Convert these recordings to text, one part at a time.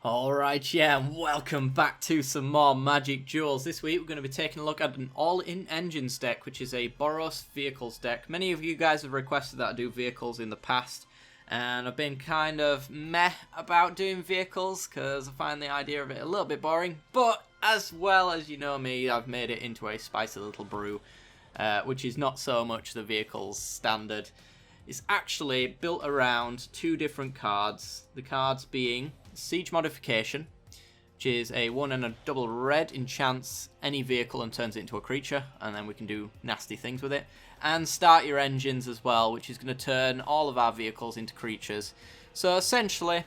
Alright, yeah, and welcome back to some more Magic Duels. This week we're going to be taking a look at an all-in engines deck, which is a Boros Vehicles deck. Many of you guys have requested that I do vehicles in the past, and I've been kind of meh about doing vehicles, because I find the idea of it a little bit boring, but as well as you know me, I've made it into a spicy little brew, which is not so much the vehicles standard. It's actually built around two different cards, the cards being Siege Modification, which is a 1 and a double red, enchants any vehicle and turns it into a creature, and then we can do nasty things with it. And Start Your Engines as well, which is going to turn all of our vehicles into creatures. So essentially,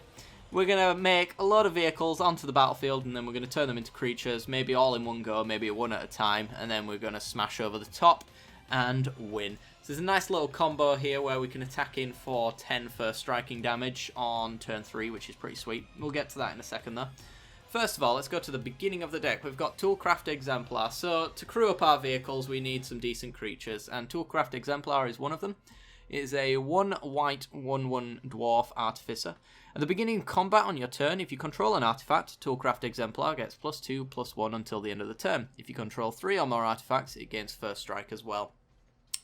we're going to make a lot of vehicles onto the battlefield, and then we're going to turn them into creatures, maybe all in one go, maybe one at a time, and then we're going to smash over the top and win. So there's a nice little combo here where we can attack in for 10 first striking damage on turn 3, which is pretty sweet. We'll get to that in a second though. First of all, let's go to the beginning of the deck. We've got Toolcraft Exemplar. So to crew up our vehicles, we need some decent creatures, and Toolcraft Exemplar is one of them. It is a 1 white 1/1 Dwarf Artificer. At the beginning of combat on your turn, if you control an artifact, Toolcraft Exemplar gets +2/+1 until the end of the turn. If you control 3 or more artifacts, it gains first strike as well.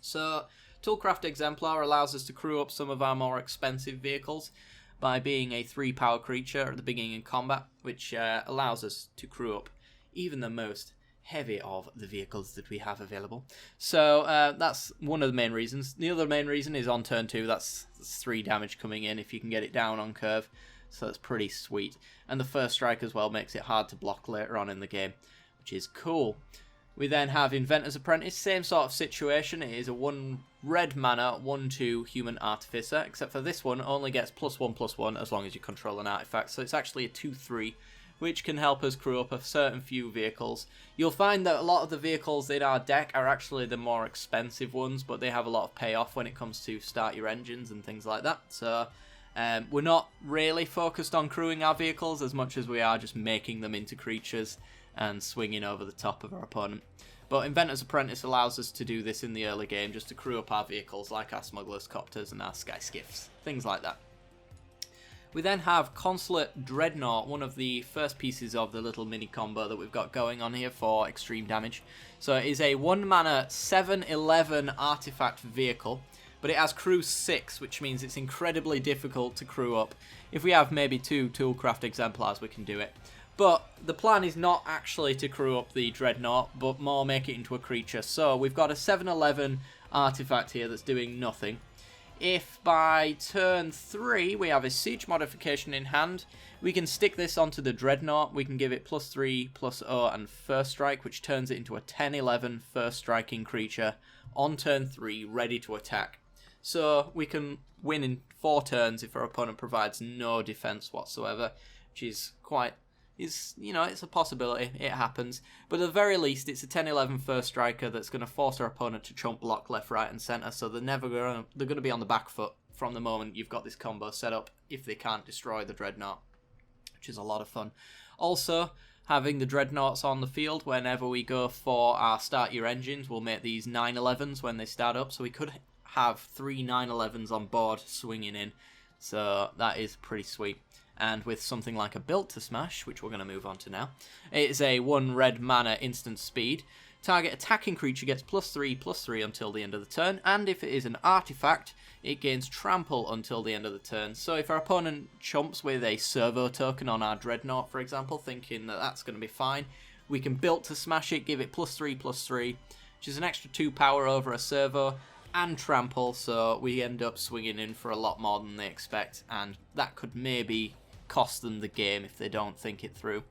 So, Toolcraft Exemplar allows us to crew up some of our more expensive vehicles by being a 3-power creature at the beginning of combat, which allows us to crew up even the most heavy of the vehicles that we have available. So, that's one of the main reasons. The other main reason is on turn 2, that's 3 damage coming in if you can get it down on curve, so that's pretty sweet. And the first strike as well makes it hard to block later on in the game, which is cool. We then have Inventor's Apprentice, same sort of situation. It is a 1 red mana, 1/2 human artificer, except for this one only gets +1/+1 as long as you control an artifact. So it's actually a 2/3, which can help us crew up a certain few vehicles. You'll find that a lot of the vehicles in our deck are actually the more expensive ones, but they have a lot of payoff when it comes to Start Your Engines and things like that. So we're not really focused on crewing our vehicles as much as we are just making them into creatures and swinging over the top of our opponent. But Inventor's Apprentice allows us to do this in the early game, just to crew up our vehicles like our Smuggler's Copters and our Sky Skiffs, things like that. We then have Consulate Dreadnought, one of the first pieces of the little mini combo that we've got going on here for extreme damage. So it is a 1 mana 7/11 artifact vehicle, but it has crew 6, which means it's incredibly difficult to crew up. If we have maybe 2 Toolcraft Exemplars, we can do it. But the plan is not actually to crew up the Dreadnought, but more make it into a creature. So we've got a 7/11 artifact here that's doing nothing. If by turn 3 we have a Siege Modification in hand, we can stick this onto the Dreadnought. We can give it +3/+0 and first strike, which turns it into a 10/11 first striking creature on turn 3, ready to attack. So we can win in 4 turns if our opponent provides no defense whatsoever, which is quite... it's a possibility, it happens, but at the very least it's a 10/11 first striker that's going to force our opponent to chump block left, right and centre, so they're going to be on the back foot from the moment you've got this combo set up if they can't destroy the Dreadnought, which is a lot of fun. Also, having the Dreadnoughts on the field whenever we go for our Start Your Engines will make these 9/11s when they start up, so we could have 3 9/11s on board swinging in, so that is pretty sweet. And with something like a Built to Smash, which we're going to move on to now, it is a 1 red mana instant speed. Target attacking creature gets +3/+3 until the end of the turn, and if it is an artifact, it gains trample until the end of the turn. So if our opponent chumps with a servo token on our Dreadnought, for example, thinking that that's going to be fine, we can Built to Smash it, give it +3/+3, which is an extra 2 power over a servo, and trample, so we end up swinging in for a lot more than they expect, and that could maybe cost them the game if they don't think it through.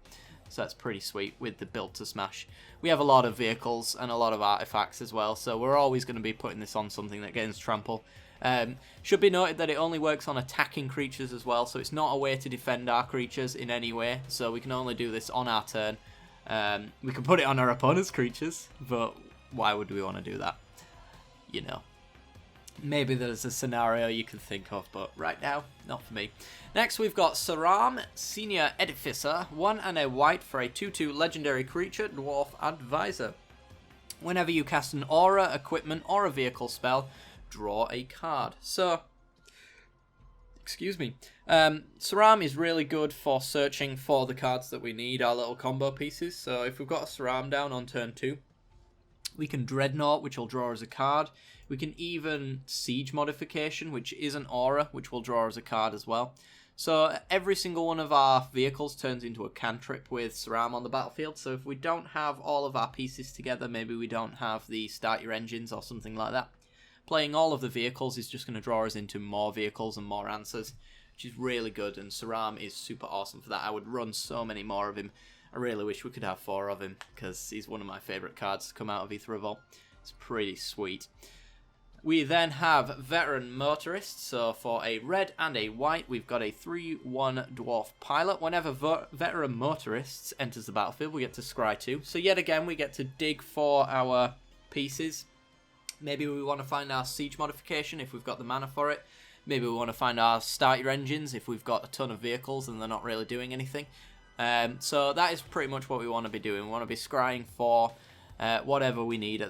So that's pretty sweet with the Built to Smash. We have a lot of vehicles and a lot of artifacts as well, so we're always going to be putting this on something that gains trample. Should be noted that it only works on attacking creatures as well, so it's not a way to defend our creatures in any way, so we can only do this on our turn. We can put it on our opponent's creatures, but why would we want to do that? You know. Maybe there's a scenario you can think of, but right now, not for me. Next, we've got Saram, Senior Edificer, 1 and a white for a 2/2 legendary creature, Dwarf Advisor. Whenever you cast an aura, equipment, or a vehicle spell, draw a card. So, Excuse me. Saram is really good for searching for the cards that we need, our little combo pieces. So if we've got a Saram down on turn 2, we can Dreadnought, which will draw us a card. We can even Siege Modification, which is an aura, which will draw us a card as well. So every single one of our vehicles turns into a cantrip with Saram on the battlefield. So if we don't have all of our pieces together, maybe we don't have the start your engines or something like that, playing all of the vehicles is just going to draw us into more vehicles and more answers, which is really good, and Saram is super awesome for that. I would run so many more of him. I really wish we could have 4 of him, because he's one of my favourite cards to come out of Aether Revolt. It's pretty sweet. We then have Veteran Motorist, so for a red and a white, we've got a 3/1 Dwarf Pilot. Whenever Veteran Motorists enters the battlefield, we get to scry 2. So yet again, we get to dig for our pieces. Maybe we want to find our Siege Modification if we've got the mana for it. Maybe we want to find our Start Your Engines if we've got a ton of vehicles and they're not really doing anything. So that is pretty much what we want to be doing. We want to be scrying for whatever we need at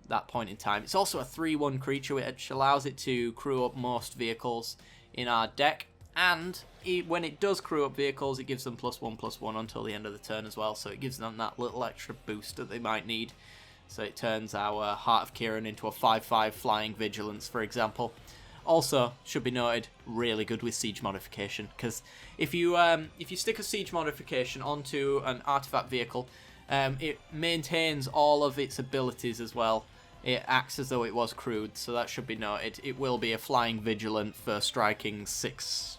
that point in time. It's also a 3/1 creature, which allows it to crew up most vehicles in our deck. And when it does crew up vehicles, it gives them +1/+1 until the end of the turn as well. So it gives them that little extra boost that they might need. So it turns our Heart of Kiran into a 5/5 Flying Vigilance, for example. Also, should be noted, really good with Siege Modification, because if you stick a Siege Modification onto an artifact vehicle, it maintains all of its abilities as well. It acts as though it was crewed, so that should be noted. It will be a Flying Vigilant for striking 6...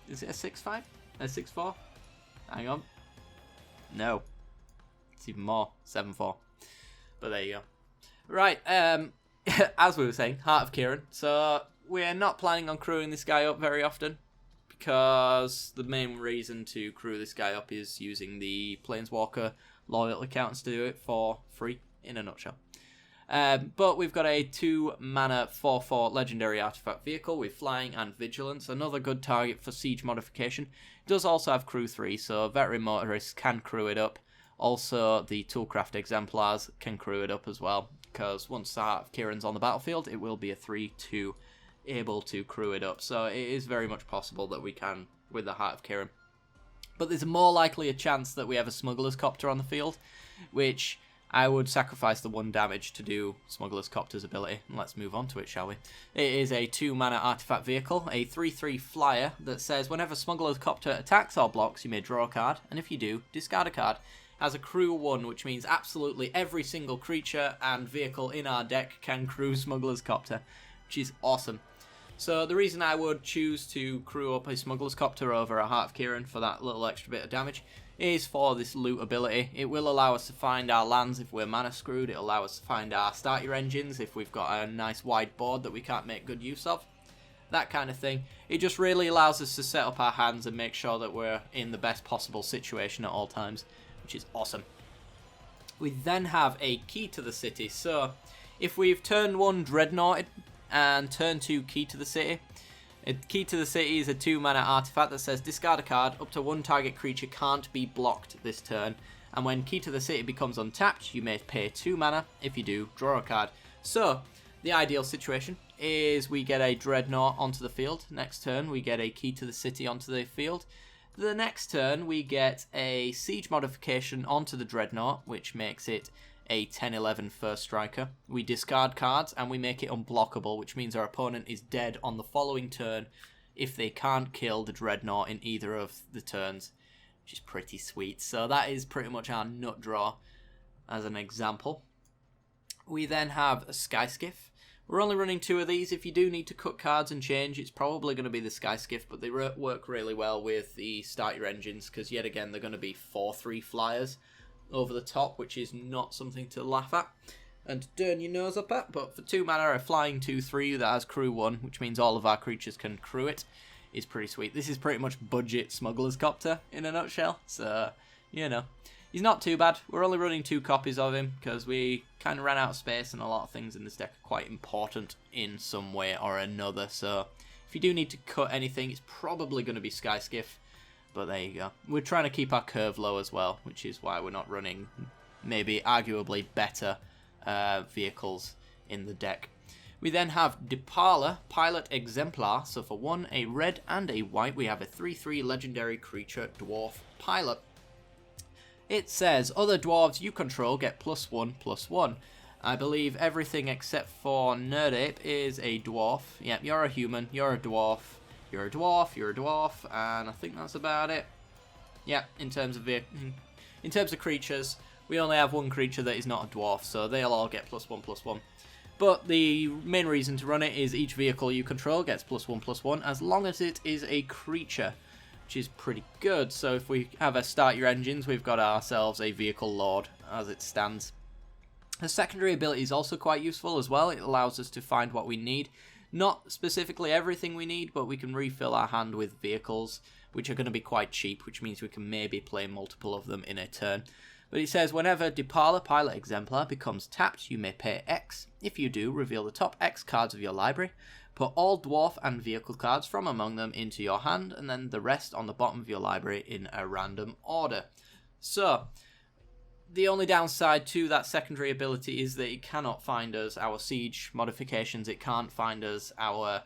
Is it a 6/5? A 6/4? Hang on. No. It's even more. 7/4. But there you go. Right, as we were saying, Heart of Kiran. So we're not planning on crewing this guy up very often, because the main reason to crew this guy up is using the Planeswalker loyalty counts to do it for free, in a nutshell. But we've got a 2-mana 4/4 legendary artifact vehicle with flying and vigilance, another good target for Siege Modification. It does also have crew 3, so Veteran Motorists can crew it up. Also, the Toolcraft Exemplars can crew it up as well, because once the Heart of Kiran's on the battlefield, it will be a 3/2 able to crew it up. So it is very much possible that we can with the Heart of Kiran. But there's more likely a chance that we have a Smuggler's Copter on the field, which I would sacrifice the 1 damage to do Smuggler's Copter's ability. And let's move on to it, shall we? It is a 2-mana artifact vehicle, a 3/3 flyer that says whenever Smuggler's Copter attacks or blocks, you may draw a card, and if you do, discard a card. Has a crew 1, which means absolutely every single creature and vehicle in our deck can crew Smuggler's Copter, which is awesome. So the reason I would choose to crew up a Smuggler's Copter over a Heart of Kiran for that little extra bit of damage is for this loot ability. It will allow us to find our lands if we're mana screwed. It'll allow us to find our Start Your Engines if we've got a nice wide board that we can't make good use of. That kind of thing. It just really allows us to set up our hands and make sure that we're in the best possible situation at all times, which is awesome. We then have a Key to the City. So if we've turn 1 Dreadnoughted and turn 2 Key to the City, a Key to the City is a 2-mana artifact that says discard a card, up to 1 target creature can't be blocked this turn, and when Key to the City becomes untapped, you may pay 2 mana. If you do, draw a card. So the ideal situation is we get a Dreadnought onto the field. Next turn we get a Key to the City onto the field. The next turn, we get a Siege Modification onto the Dreadnought, which makes it a 10/11 first striker. We discard cards, and we make it unblockable, which means our opponent is dead on the following turn if they can't kill the Dreadnought in either of the turns, which is pretty sweet. So that is pretty much our nut draw as an example. We then have a Skyskiff. We're only running 2 of these. If you do need to cut cards and change, it's probably going to be the Skyskiff, but they work really well with the Start Your Engines, because yet again, they're going to be 4/3 flyers over the top, which is not something to laugh at and turn your nose up at. But for 2 mana, a flying 2/3 that has crew 1, which means all of our creatures can crew it, is pretty sweet. This is pretty much budget Smuggler's Copter in a nutshell, so, you know. He's not too bad. We're only running 2 copies of him because we kind of ran out of space, and a lot of things in this deck are quite important in some way or another. So if you do need to cut anything, it's probably going to be Skyskiff. But there you go. We're trying to keep our curve low as well, which is why we're not running maybe arguably better vehicles in the deck. We then have Depala, Pilot Exemplar. So for 1, a red and a white, we have a 3/3 legendary creature, Dwarf Pilot. It says, other dwarves you control get +1/+1. I believe everything except for Nerdape is a dwarf. Yep, you're a human, you're a dwarf, you're a dwarf, you're a dwarf, and I think that's about it. Yep, in terms of creatures, we only have one creature that is not a dwarf, so they'll all get +1/+1. But the main reason to run it is each vehicle you control gets +1/+1 as long as it is a creature, which is pretty good. So if we have a start your engines, we've got ourselves a vehicle lord as it stands. The secondary ability is also quite useful as well. It allows us to find what we need. Not specifically everything we need, but we can refill our hand with vehicles, which are going to be quite cheap, which means we can maybe play multiple of them in a turn. But it says, whenever Depala, Pilot Exemplar becomes tapped, you may pay X. If you do, reveal the top X cards of your library. Put all dwarf and vehicle cards from among them into your hand, and then the rest on the bottom of your library in a random order. So, the only downside to that secondary ability is that it cannot find us our siege modifications. It can't find us our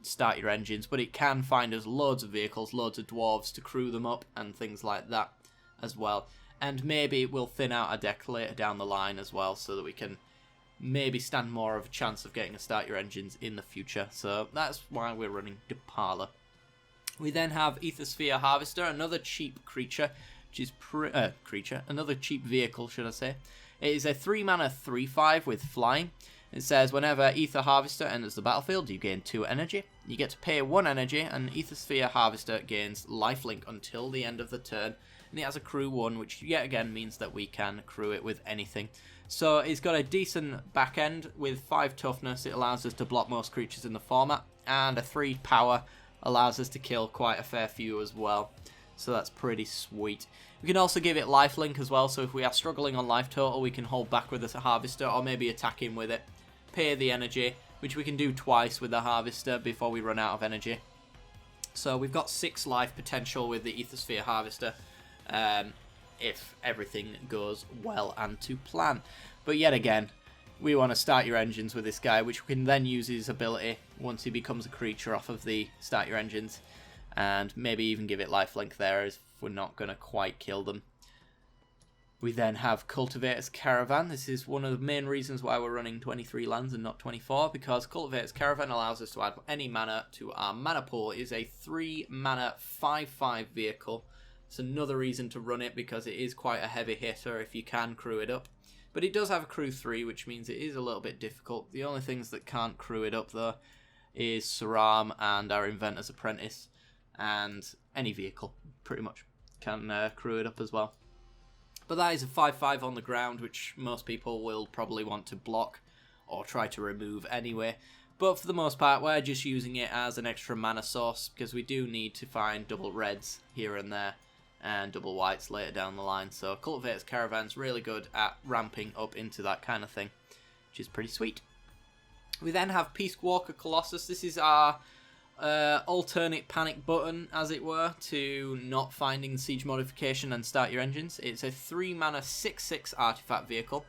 start your engines, but it can find us loads of vehicles, loads of dwarves to crew them up and things like that as well. And maybe it will thin out our deck later down the line as well, so that we can maybe stand more of a chance of getting a start your engines in the future. So that's why we're running Depala. We then have Ethersphere Harvester, another cheap creature, which is another cheap vehicle, should I say. It is a 3-mana 3/5 with flying. It says, whenever Ether Harvester enters the battlefield, you gain 2 energy. You get to pay 1 energy, and Ethersphere Harvester gains lifelink until the end of the turn. And it has a crew 1, which yet again means that we can crew it with anything. So it's got a decent back end with 5 toughness. It allows us to block most creatures in the format, and a 3 power allows us to kill quite a fair few as well. So that's pretty sweet. We can also give it lifelink as well, so if we are struggling on life total, we can hold back with a harvester or maybe attack in with it. Pay the energy, which we can do twice with the harvester before we run out of energy. So we've got 6 life potential with the Ethersphere Harvester, if everything goes well and to plan. But yet again, we want to start your engines with this guy, which we can then use his ability once he becomes a creature off of the start your engines, and maybe even give it lifelink there if we're not going to quite kill them. We then have Cultivators Caravan. This is one of the main reasons why we're running 23 lands and not 24, because Cultivators Caravan allows us to add any mana to our mana pool. It is a 3-mana 5/5 vehicle. It's another reason to run it, because it is quite a heavy hitter if you can crew it up. But it does have a crew 3, which means it is a little bit difficult. The only things that can't crew it up, though, is Saram and our Inventor's Apprentice. And any vehicle, pretty much, can crew it up as well. But that is a 5/5 on the ground, which most people will probably want to block or try to remove anyway. But for the most part, we're just using it as an extra mana source, because we do need to find double reds here and there and double whites later down the line. So Cultivators Caravan's really good at ramping up into that kind of thing, which is pretty sweet. We then have Peacewalker Colossus. This is our alternate panic button, as it were, to not finding siege modification and start your engines. It's a 3-mana 6/6 artifact vehicle,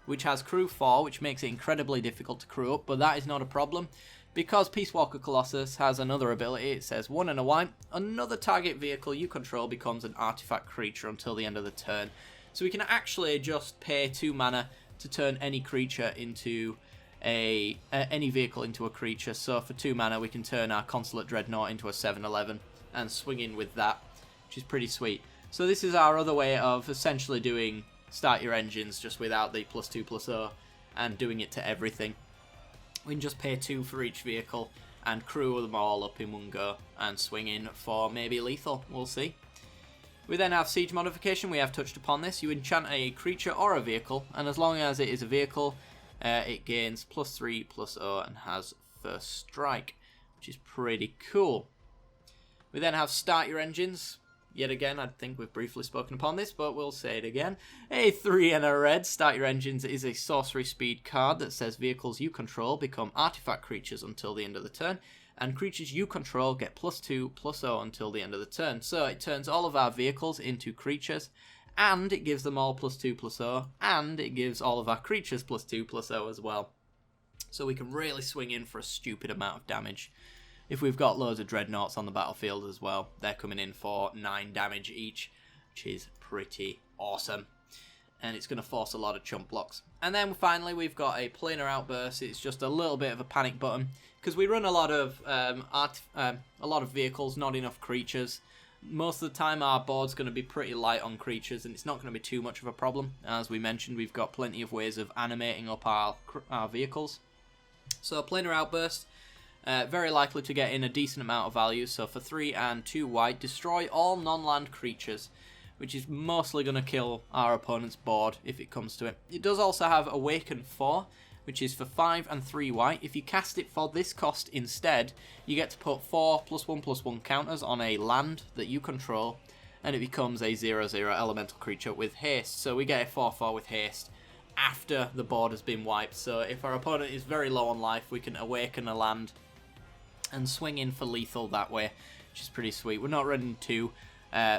which has crew 4, which makes it incredibly difficult to crew up, but that is not a problem, because Peacewalker Colossus has another ability. It says 1 and a white, another target vehicle you control becomes an artifact creature until the end of the turn. So we can actually just pay 2 mana to turn any creature into any vehicle into a creature. So for 2 mana we can turn our Consulate Dreadnought into a 7/11 and swing in with that, which is pretty sweet. So this is our other way of essentially doing start your engines just without the +2/+0 and doing it to everything. We can just pay 2 for each vehicle and crew them all up in one go and swing in for maybe lethal. We'll see. We then have siege modification. We have touched upon this. You enchant a creature or a vehicle, and as long as it is a vehicle, it gains +3/+0 and has first strike, which is pretty cool. We then have start your engines. Yet again, I think we've briefly spoken upon this, but we'll say it again. A 3 and a red. Start your engines is a sorcery speed card that says vehicles you control become artifact creatures until the end of the turn, and creatures you control get +2/+0 until the end of the turn. So it turns all of our vehicles into creatures, and it gives them all +2/+0, and it gives all of our creatures +2/+0 as well. So we can really swing in for a stupid amount of damage. If we've got loads of Dreadnoughts on the battlefield as well, they're coming in for 9 damage each, which is pretty awesome. And it's going to force a lot of chump blocks. And then finally we've got a planar outburst. It's just a little bit of a panic button because we run a lot of vehicles, not enough creatures. Most of the time our board's going to be pretty light on creatures, and it's not going to be too much of a problem. As we mentioned, we've got plenty of ways of animating up our vehicles. So planar outburst, very likely to get in a decent amount of value. So for 3 and 2 white, destroy all non-land creatures, which is mostly going to kill our opponent's board if it comes to it. It does also have Awaken 4, which is for 5 and 3 white. If you cast it for this cost instead, you get to put 4+1/+1 counters on a land that you control, and it becomes a 0/0 elemental creature with haste. So we get a 4/4 with haste after the board has been wiped. So if our opponent is very low on life, we can awaken a land and swing in for lethal that way, which is pretty sweet. We're not running 2.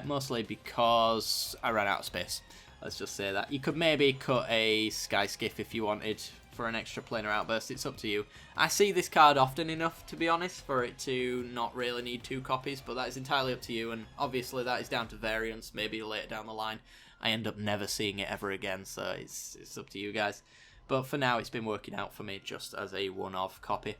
Mostly because I ran out of space. Let's just say that. You could maybe cut a Sky Skiff if you wanted for an extra planar outburst. It's up to you. I see this card often enough, to be honest, for it to not really need 2 copies, but that is entirely up to you, and obviously that is down to variance. Maybe later down the line I end up never seeing it ever again, so it's up to you guys. But for now it's been working out for me just as a one-off copy.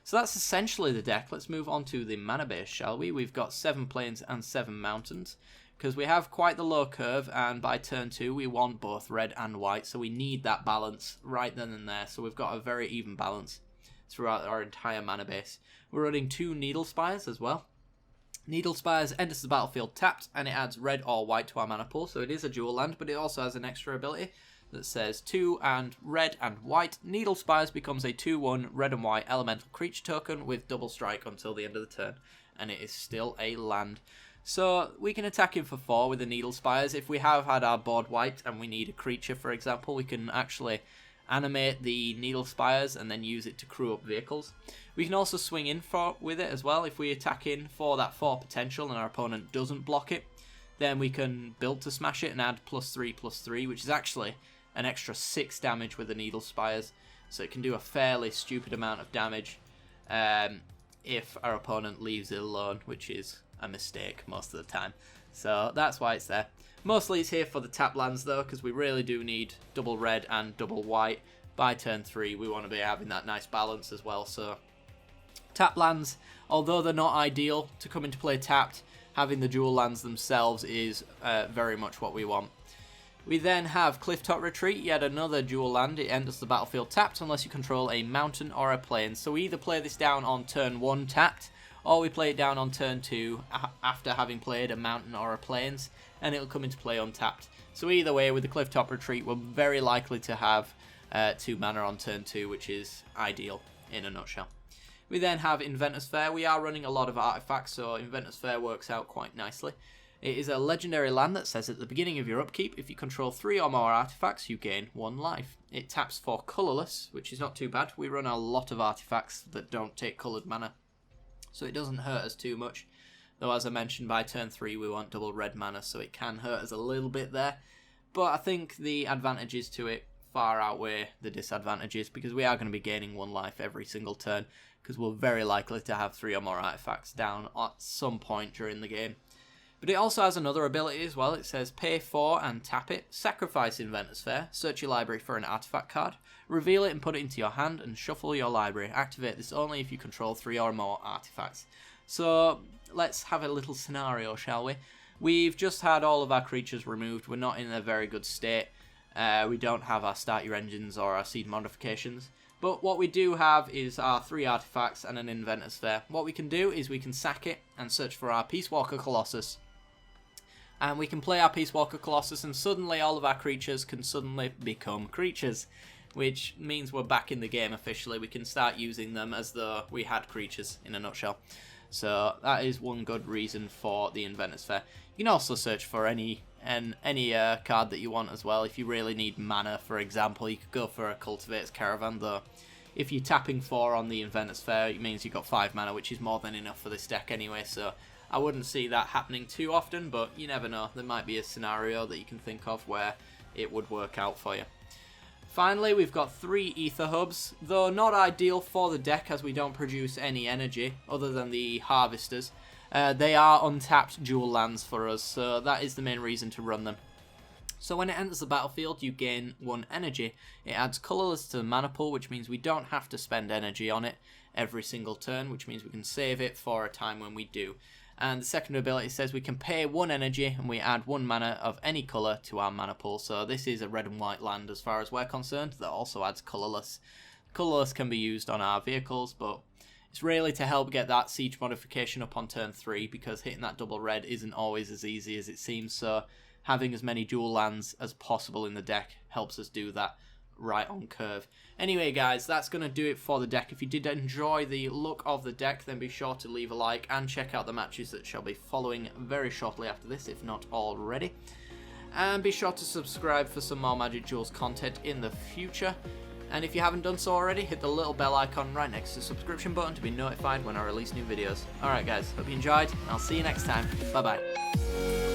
So that's essentially the deck. Let's move on to the mana base, shall we? We've got 7 plains and 7 mountains, because we have quite the low curve, and by turn 2 we want both red and white, so we need that balance right then and there. So we've got a very even balance throughout our entire mana base. We're running 2 needlespires as well. Needlespires enters the battlefield tapped, and it adds red or white to our mana pool, so it is a dual land, but it also has an extra ability that says 2 and red and white. Needlespires becomes a 2/1 red and white elemental creature token with double strike until the end of the turn, and it is still a land. So we can attack him for 4 with the Needlespires. If we have had our board wiped and we need a creature, for example, we can actually animate the Needlespires and then use it to crew up vehicles. We can also swing in with it as well. If we attack in for that 4 potential and our opponent doesn't block it, then we can build to smash it and add +3/+3, which is actually an extra 6 damage with the Needlespires, so it can do a fairly stupid amount of damage if our opponent leaves it alone, which is a mistake most of the time. So that's why it's there. Mostly it's here for the tap lands though, because we really do need double red and double white. By turn 3 we want to be having that nice balance as well. So tap lands, although they're not ideal to come into play tapped, having the dual lands themselves is very much what we want. We then have Clifftop Retreat, yet another dual land. It enters the battlefield tapped unless you control a mountain or a plain. So we either play this down on turn 1 tapped, or we play it down on turn 2 after having played a mountain or a plains, and it'll come into play untapped. So either way, with the Clifftop Retreat, we're very likely to have 2 mana on turn 2, which is ideal in a nutshell. We then have Inventor's Fair. We are running a lot of artifacts, so Inventor's Fair works out quite nicely. It is a legendary land that says at the beginning of your upkeep, if you control 3 or more artifacts, you gain 1 life. It taps for colourless, which is not too bad. We run a lot of artifacts that don't take coloured mana, so it doesn't hurt us too much. Though, as I mentioned, by turn 3 we want double red mana, so it can hurt us a little bit there. But I think the advantages to it far outweigh the disadvantages, because we are going to be gaining 1 life every single turn, because we're very likely to have 3 or more artifacts down at some point during the game. But it also has another ability as well. It says pay 4 and tap it, sacrifice Inventor's Fair, search your library for an artifact card, reveal it and put it into your hand, and shuffle your library. Activate this only if you control 3 or more artifacts. So let's have a little scenario, shall we? We've just had all of our creatures removed. We're not in a very good state. We don't have our start your engines or our seed modifications. But what we do have is our 3 artifacts and an Inventor's Fair. What we can do is we can sack it and search for our Peacewalker Colossus. And we can play our Peacewalker Colossus, and suddenly all of our creatures can suddenly become creatures, which means we're back in the game officially. We can start using them as though we had creatures, in a nutshell. So that is one good reason for the Inventor's Fair. You can also search for any card that you want as well. If you really need mana, for example, you could go for a Cultivators Caravan, though if you're tapping 4 on the Inventor's Fair, it means you've got 5 mana, which is more than enough for this deck anyway, so I wouldn't see that happening too often, but you never know. There might be a scenario that you can think of where it would work out for you. Finally, we've got 3 ether hubs, though not ideal for the deck as we don't produce any energy other than the harvesters. They are untapped dual lands for us, so that is the main reason to run them. So when it enters the battlefield, you gain 1 energy. It adds colourless to the mana pool, which means we don't have to spend energy on it every single turn, which means we can save it for a time when we do. And the second ability says we can pay 1 energy and we add 1 mana of any colour to our mana pool. So this is a red and white land as far as we're concerned that also adds colourless. Colourless can be used on our vehicles, but it's really to help get that siege modification up on turn 3 because hitting that double red isn't always as easy as it seems. So having as many dual lands as possible in the deck helps us do that right on curve. Anyway guys, that's going to do it for the deck. If you did enjoy the look of the deck, then be sure to leave a like and check out the matches that shall be following very shortly after this, if not already. And be sure to subscribe for some more Magic Duels content in the future. And if you haven't done so already, hit the little bell icon right next to the subscription button to be notified when I release new videos. Alright guys, hope you enjoyed, and I'll see you next time. Bye bye.